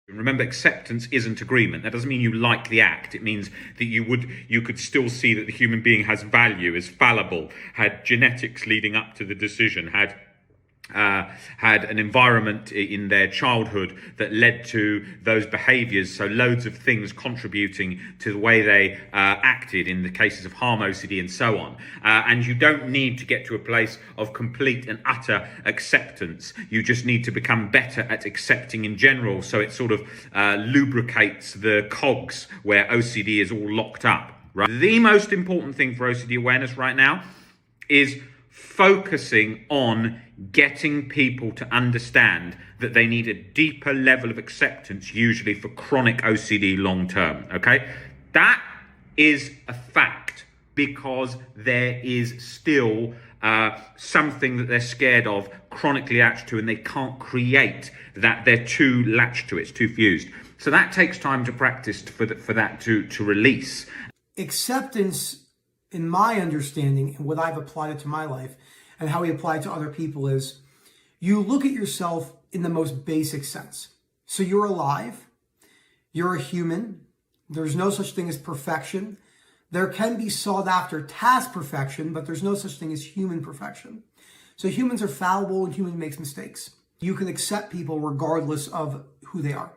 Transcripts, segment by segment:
Remember, acceptance isn't agreement. That doesn't mean you like the act. It means that you could still see that the human being has value, is fallible, had genetics leading up to the decision, had an environment in their childhood that led to those behaviours. So loads of things contributing to the way they acted in the cases of harm OCD and so on. And you don't need to get to a place of complete and utter acceptance. You just need to become better at accepting in general. So it sort of lubricates the cogs where OCD is all locked up. Right? The most important thing for OCD awareness right now is focusing on getting people to understand that they need a deeper level of acceptance, usually for chronic OCD long term. Okay, that is a fact, because there is still something that they're scared of, chronically latched to, and they can't create that. They're too latched to it, it's too fused. So that takes time to practice for that to release. Acceptance, in my understanding and what I've applied it to my life and how we apply it to other people, is you look at yourself in the most basic sense. So you're alive, you're a human, there's no such thing as perfection. There can be sought after task perfection, but there's no such thing as human perfection. So humans are fallible and human makes mistakes. You can accept people regardless of who they are.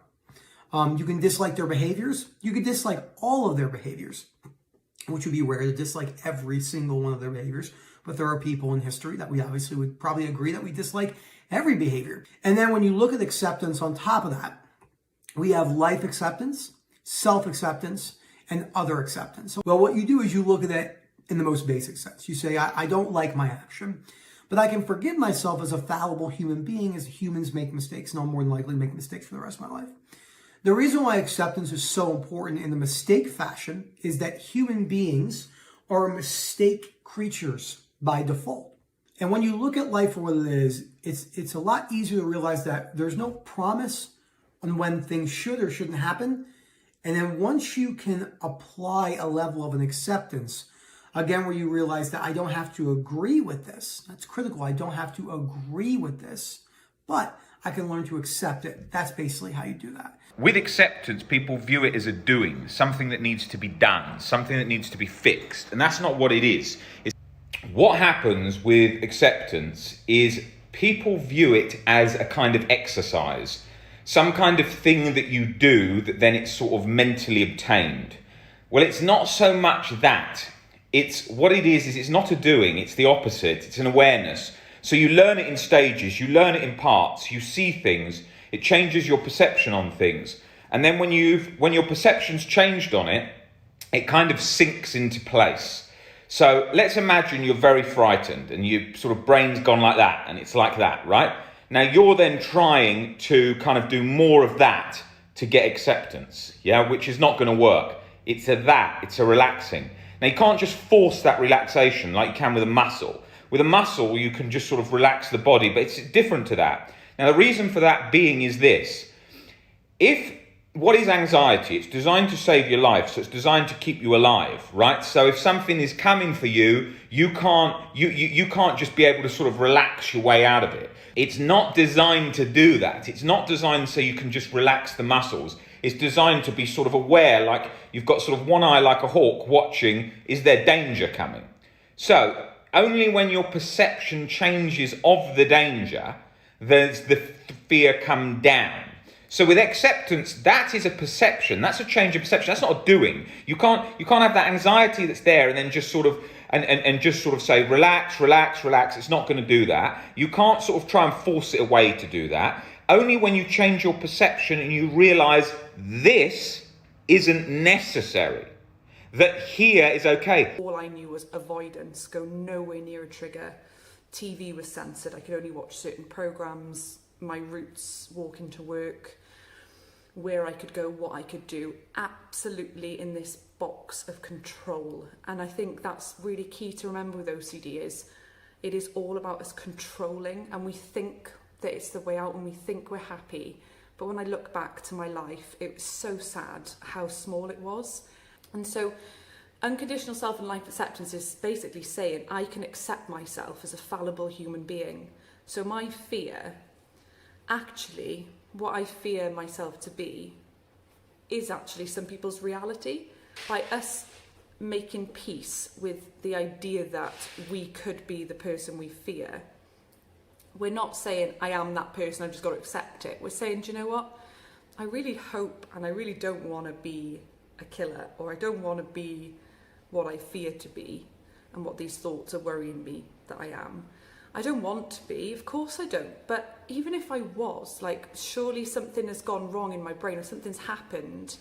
You can dislike their behaviors. You can dislike all of their behaviors, which would be rare to dislike every single one of their behaviors. But there are people in history that we obviously would probably agree that we dislike every behavior. And then when you look at acceptance on top of that, we have life acceptance, self-acceptance, and other acceptance. Well, what you do is you look at it in the most basic sense. You say, I don't like my action, but I can forgive myself as a fallible human being, as humans make mistakes, and I'll more than likely make mistakes for the rest of my life. The reason why acceptance is so important in the mistake fashion is that human beings are mistake creatures by default. And when you look at life for what it is, it's a lot easier to realize that there's no promise on when things should or shouldn't happen. And then once you can apply a level of an acceptance, again, where you realize that I don't have to agree with this. That's critical. I don't have to agree with this, but I can learn to accept it. That's basically how you do that. With acceptance, people view it as a doing, something that needs to be done, something that needs to be fixed. And that's not what it is. What happens with acceptance is people view it as a kind of exercise, some kind of thing that you do that then it's sort of mentally obtained. Well, it's not so much that. It's what it is it's not a doing, it's the opposite. It's an awareness. So you learn it in stages, you learn it in parts, you see things, it changes your perception on things. And then when your perception's changed on it, it kind of sinks into place. So let's imagine you're very frightened and your sort of brain's gone like that, and it's like that, right? Now you're then trying to kind of do more of that to get acceptance, which is not going to work. It's a relaxing. Now you can't just force that relaxation like you can with a muscle. With a muscle, you can just sort of relax the body, but it's different to that. Now the reason for that being is this. What is anxiety? It's designed to save your life, so it's designed to keep you alive, right? So if something is coming for you, you can't just be able to sort of relax your way out of it. It's not designed to do that. It's not designed so you can just relax the muscles. It's designed to be sort of aware, like you've got sort of one eye like a hawk watching, is there danger coming? So only when your perception changes of the danger, does the fear come down. So with acceptance, that is a perception. That's a change of perception. That's not a doing. You can't have that anxiety that's there and then just sort of and just sort of say relax, relax, relax. It's not going to do that. You can't sort of try and force it away to do that. Only when you change your perception and you realize this isn't necessary, that here is okay. All I knew was avoidance, go nowhere near a trigger. TV was censored. I could only watch certain programs. My routes, walking to work, where I could go, what I could do, absolutely in this box of control. And I think that's really key to remember with OCD is it is all about us controlling, and we think that it's the way out and we think we're happy. But when I look back to my life, it was so sad how small it was. And so unconditional self and life acceptance is basically saying I can accept myself as a fallible human being. So my fear actually what I fear myself to be is actually some people's reality. By us making peace with the idea that we could be the person we fear, we're not saying I am that person, I've just got to accept it. We're saying, do you know what? I really hope and I really don't want to be a killer, or I don't want to be what I fear to be and what these thoughts are worrying me that I am. I don't want to be, of course I don't, but even if I was, like, surely something has gone wrong in my brain or something's happened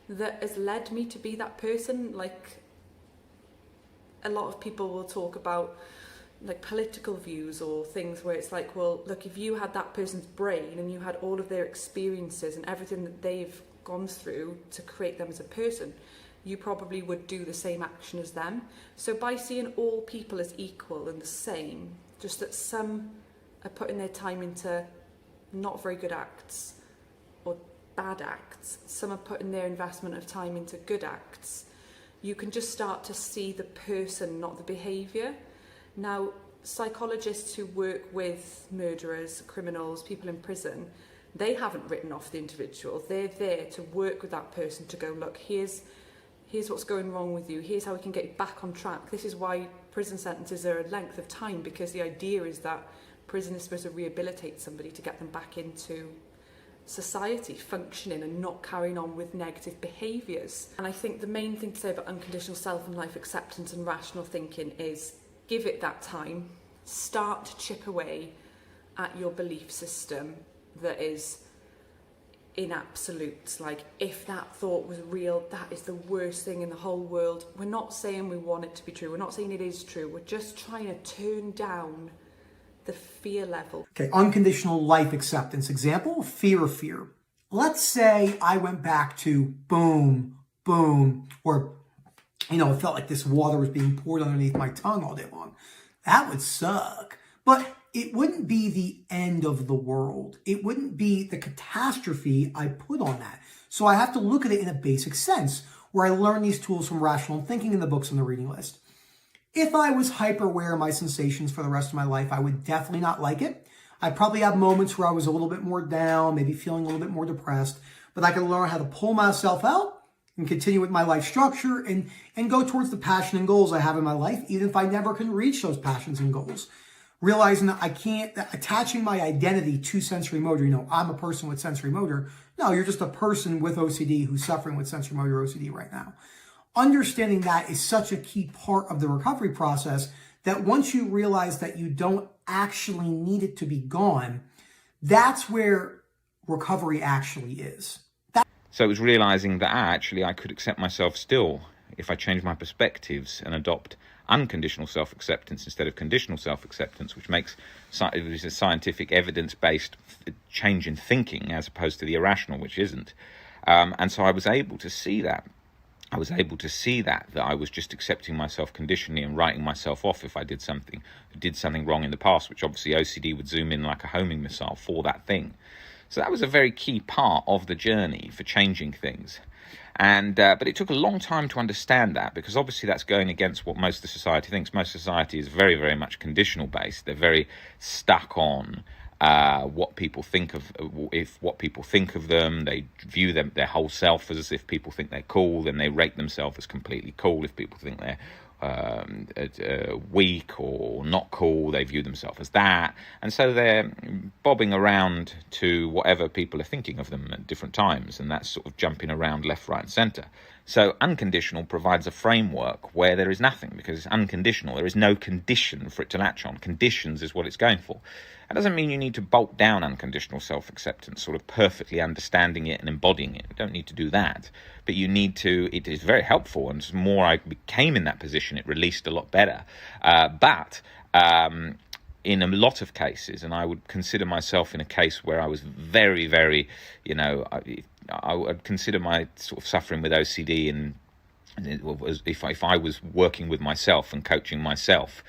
that has led me to be that person. Like, a lot of people will talk about like political views or things where it's like, well, look, if you had that person's brain and you had all of their experiences and everything that they've gone through to create them as a person, you probably would do the same action as them. So by seeing all people as equal and the same, just that some are putting their time into not very good acts or bad acts, some are putting their investment of time into good acts, you can just start to see the person, not the behaviour. Now, psychologists who work with murderers, criminals, people in prison, they haven't written off the individual. They're there to work with that person to go, look, here's what's going wrong with you. Here's how we can get you back on track. This is why prison sentences are a length of time, because the idea is that prison is supposed to rehabilitate somebody to get them back into society, functioning and not carrying on with negative behaviours. And I think the main thing to say about unconditional self and life acceptance and rational thinking is give it that time, start to chip away at your belief system that is in absolutes. Like, if that thought was real, that is the worst thing in the whole world. We're not saying we want it to be true. We're not saying it is true. We're just trying to turn down the fear level. Okay, unconditional life acceptance. Example, fear of fear. Let's say I went back to boom, boom, or, it felt like this water was being poured underneath my tongue all day long. That would suck. But it wouldn't be the end of the world. It wouldn't be the catastrophe I put on that. So I have to look at it in a basic sense, where I learned these tools from rational thinking in the books on the reading list. If I was hyper aware of my sensations for the rest of my life, I would definitely not like it. I'd probably have moments where I was a little bit more down, maybe feeling a little bit more depressed, but I could learn how to pull myself out and continue with my life structure and go towards the passion and goals I have in my life, even if I never can reach those passions and goals. Realizing that I can't, attaching my identity to sensory motor, I'm a person with sensory motor. No, you're just a person with OCD who's suffering with sensory motor OCD right now. Understanding that is such a key part of the recovery process, that once you realize that you don't actually need it to be gone, that's where recovery actually is. So it was realizing that actually I could accept myself still if I change my perspectives and adopt unconditional self-acceptance instead of conditional self-acceptance, which makes a scientific evidence-based change in thinking as opposed to the irrational, which isn't. And so I was able to see that. that I was just accepting myself conditionally and writing myself off if I did something wrong in the past, which obviously OCD would zoom in like a homing missile for that thing. So that was a very key part of the journey for changing things. And but it took a long time to understand that, because obviously that's going against what most of the society thinks. Most society is very, very much conditional based. They're very stuck on what people think of them. They view their whole self as if people think they're cool, then they rate themselves as completely cool. If people think they're weak or not cool, they view themselves as that, and so they're bobbing around to whatever people are thinking of them at different times, and that's sort of jumping around left, right, and centre. So unconditional provides a framework where there is nothing, because it's unconditional. There is no condition for it to latch on. Conditions is what it's going for. That doesn't mean you need to bolt down unconditional self-acceptance, sort of perfectly understanding it and embodying it. You don't need to do that. But you need to, it is very helpful, and the more I became in that position, it released a lot better. But in a lot of cases, and I would consider myself in a case where I was very, very, I would consider my sort of suffering with OCD, and if I was working with myself and coaching myself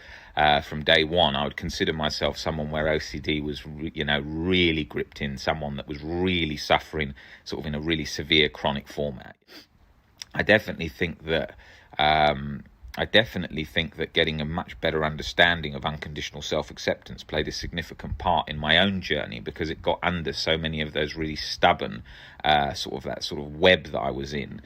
from day one, I would consider myself someone where OCD was, really gripped in, someone that was really suffering sort of in a really severe chronic format. I definitely think that I definitely think that getting a much better understanding of unconditional self-acceptance played a significant part in my own journey, because it got under so many of those really stubborn sort of web that I was in.